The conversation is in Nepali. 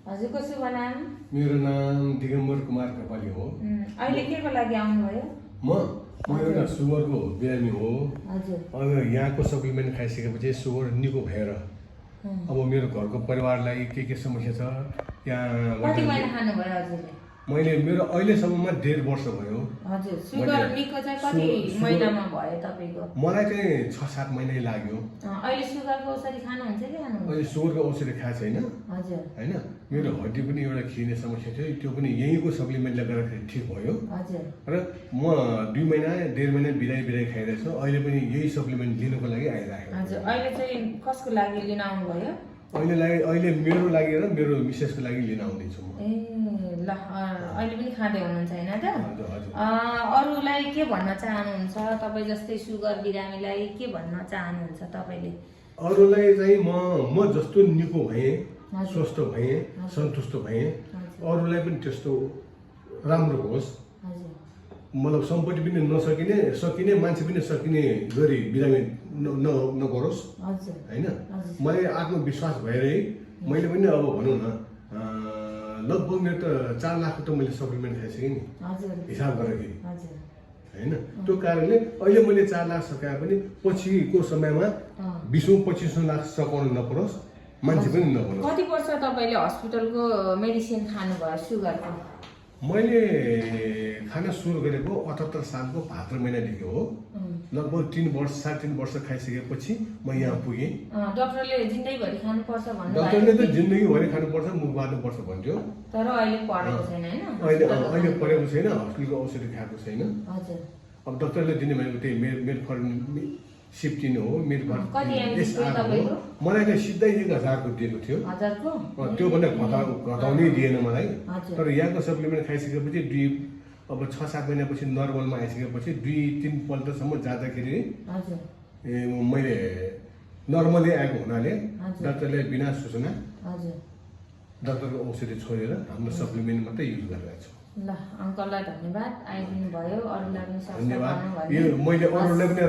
हजुरको शुभ नाम? मेरो नाम दिगम्बर कुमार कपाली हो। अहिले केको लागि आउनुभयो? म एउटा सुगरको बिरामी हो। हजुर। अब यहाँको सप्लिमेन्ट खाइसकेपछि सुगर निको भएर अब मेरो घरको परिवारलाई के समस्या छ यहाँ कति महिना खानुभयो हजुरले? मैले मेरो अहिलेसम्ममा 1.5 वर्ष भयो। हजुर। सुगर निको चाहिँ कति महिनामा भयो तपाईको? मलाई चाहिँ 6-7 महिना लाग्यो। अहिले सुगरको औषधि खानुहुन्छ कि खानुहुन्न? अहिले सुगरको औषधि खाएको छैन। हजुर। हैन, मेरो हड्डी पनि एउटा खिने समस्या थियो, त्यो पनि यहीँको सप्लिमेन्टले गर्दाखेरि ठिक भयो। हजुर। र म 2 महिना 1.5 महिना बिराई खाइरहेको छु। अहिले पनि यही सप्लिमेन्ट लिनुको लागि आइरहेको। हजुर। अहिले चाहिँ कसको लागि लिन आउनुभयो? अहिले मेरो लागि र मेरो मिसेसको लागि लिन आउँदैछु म। ए ल, अहिले पनि खाँदै हुनुहुन्छ हैन त? हजुर हजुर। अरूलाई के भन्न चाहनुहुन्छ? तपाईँ जस्तै सुगर बिरामीलाई के भन्न चाहनुहुन्छ तपाईले? अरूलाई चाहिँ म जस्तो निको भएँ, स्वस्थ भएँ, सन्तुष्ट भएँ, अरूलाई पनि त्यस्तो राम्रो होस्। हजुर। मतलब सम्पत्ति पनि सकिने मान्छे पनि सकिने गरी बिरामी नगरोस्। हजुर। हैन, मलाई आत्मविश्वास भएरै मैले पनि अब भनौँ न लगभग मेरो त 4 लाखको त मैले सप्लिमेन्ट खाइसकेँ नि। हजुर। हिसाब गर्दाखेरि। हजुर। हैन, त्यो कारणले अहिले मैले 4 लाख सकाए पनि पछिको समयमा 20-25 लाख सकाउनु नपरोस्, मान्छे पनि नपरोस्। कति वर्ष तपाईले हस्पिटलको मेडिसिन खानुभयो सुगरको? मैले खाना सुरु गरेको 78 सालको भाद्र महिनादेखि हो। लगभग 3 वर्ष 3.5 वर्ष खाइसकेपछि म यहाँ पुगेँ। डाक्टरले जिन्दगीभरि खानुपर्छ भन्नु भयो? डाक्टरले त जिन्दगीभरि खानुपर्छ, मुख बार्नुपर्छ भन्थ्यो। तर अहिले पढेको छैन हैन? अहिले पढेको छैन, हस्पिटलको औषधि खाएको छैन। हजुर। अब डाक्टरले दिने भनेको त्यही मेडफर्मिन सिफ्टिन हो, मेडफर्मिन कति एमजी थियो तपाईको? मलाई त सिधै 1000 को दिएको थियो। 1000 को? त्यो भन्दा घटाउनै दिएन मलाई। हजुर। तर यहाँको सप्लिमेन्ट खाइसकेपछि अब 6-7 महिनापछि नर्मलमा आइसकेपछि 2-3 पल्टसम्म जाँदाखेरि हजुर मैले नर्मलै आएको हुनाले डाक्टरले बिना सूचना डाक्टरको औषधि छोडेर हाम्रो सप्लिमेन्ट मात्रै युज गरिरहेको छु। ल, अङ्कललाई धन्यवाद, आइदिनु भयो, अरूलाई पनि सब्सक्राइब धन्यवाद। गर्नु भयो। यो मैले अरूलाई पनि